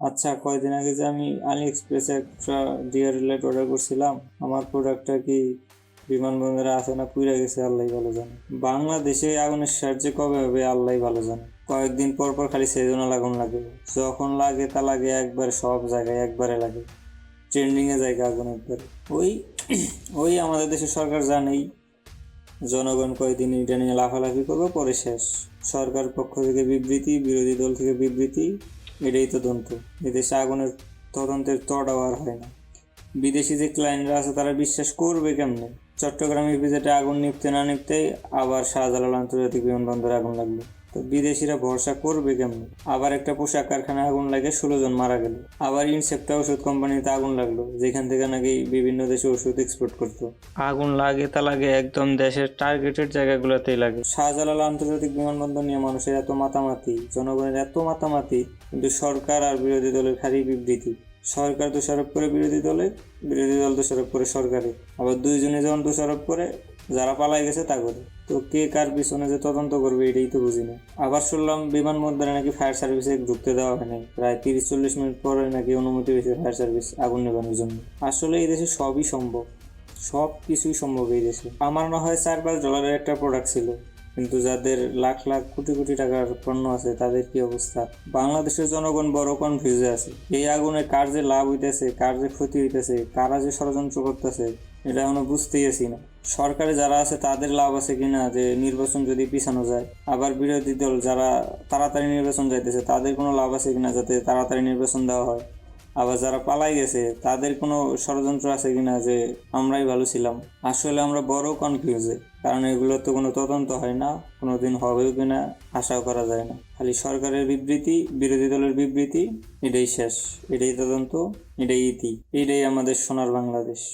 আচ্ছা, কয়দিন আগে যে আমি আলি এক্সপ্রেসে একটা ডিয়ার লাইট অর্ডার করছিলাম, আমার প্রোডাক্টটা কি বিমানবন্দরে আছে না পুড়ে গেছে আল্লাহ ভালো জানে। বাংলাদেশে আগুনের সাহায্যে কবে হবে আল্লাহ ভালো জানে। কয়েকদিন পর পর খালি সেজনাল আগুন লাগে, যখন লাগে তা লাগে একবার, সব জায়গায় একবারে লাগে, ট্রেন্ডিংয়ে জায়গা আগুন একবারে। ওই ওই আমাদের দেশের সরকার জানেই জনগণ কয়দিন এটা নিয়ে লাফালাফি করবে, পরে শেষ। সরকার পক্ষ থেকে বিবৃতি, বিরোধী দল থেকে বিবৃতি, এটাই তদন্ত। এদেশে আগুনের তদন্তের তড়াও আর হয় না। বিদেশি যে ক্লায়েন্টরা আছে তারা বিশ্বাস করবে কেমনে? চট্টগ্রামের বিজেটে আগুন নিভতে না নিভতেই আবার শাহজালাল আন্তর্জাতিক বিমানবন্দরে আগুন লাগলো। তো বিদেশিরা ভরসা করবে কেমনে? আবার একটা পোশাক কারখানায় আগুন লাগে 16 জন মারা গেল। আবার ইনসেপ্টা ওষুধ কোম্পানিতে আগুন লাগলো, যেখান থেকে নাকি বিভিন্ন দেশে ওষুধ এক্সপোর্ট করতো। আগুন লাগে তা লাগে একদম দেশের টার্গেটেড জায়গাগুলোতেই লাগে। শাহজালাল আন্তর্জাতিক বিমানবন্দর নিয়ে মানুষের এত মাতামাতি, জনগণের এত মাতামাতি, কিন্তু সরকার আর বিরোধী দলের খালি বিবৃতি। সরকার দোষারোপ করে বিরোধী দলে, বিরোধী দল দোষারোপ করে সরকারে, আবার দুইজনে যখন দোষারোপ করে যারা পালাই গেছে তা করে। তো কে কার পিছনে যে তদন্ত করবে এটাই তো বুঝি না। আবার শুনলাম বিমানবন্দরে নাকি ফায়ার সার্ভিসে ঢুকতে দেওয়া হয় নাই, প্রায় 30-40 মিনিট পরে নাকি অনুমতি হয়েছে ফায়ার সার্ভিস আগুন নেভানোর জন্য। আসলে এই দেশে সবই সম্ভব, সব কিছুই সম্ভব এই দেশে। আমার না হয় $4-5 একটা প্রোডাক্ট ছিল, কিন্তু যাদের লাখ লাখ কোটি কোটি টাকার পণ্য আছে তাদের কি অবস্থা? বাংলাদেশের জনগণ বড় কনফিউজে আছে। এই আগুনে কার যে লাভ হইতেছে, কার যে ক্ষতি হইতেছে, কারা যে ষড়যন্ত্র করতেছে, এটা এখনো বুঝতেই আছি না। সরকারে যারা আছে তাদের লাভ আছে কিনা যে নির্বাচন যদি পিছানো যায়, আবার বিরোধী দল যারা তাড়াতাড়ি নির্বাচন যাইতেছে তাদের কোনো লাভ আছে কিনা যাতে তাড়াতাড়ি নির্বাচন দেওয়া হয়, আবার যারা পালাই গেছে তাদের কোনো ষড়যন্ত্র আছে কিনা যে আমরাই ভালো ছিলাম। আসলে আমরা বড় কনফিউজে, কারণ এগুলো তো কোনো তদন্ত হয় না, কোনোদিন হবেও কিনা আশাও করা যায় না। খালি সরকারের বিবৃতি, বিরোধী দলের বিবৃতি, এটাই শেষ, এটাই তদন্ত, এটাই ইতি, এটাই আমাদের সোনার বাংলাদেশ।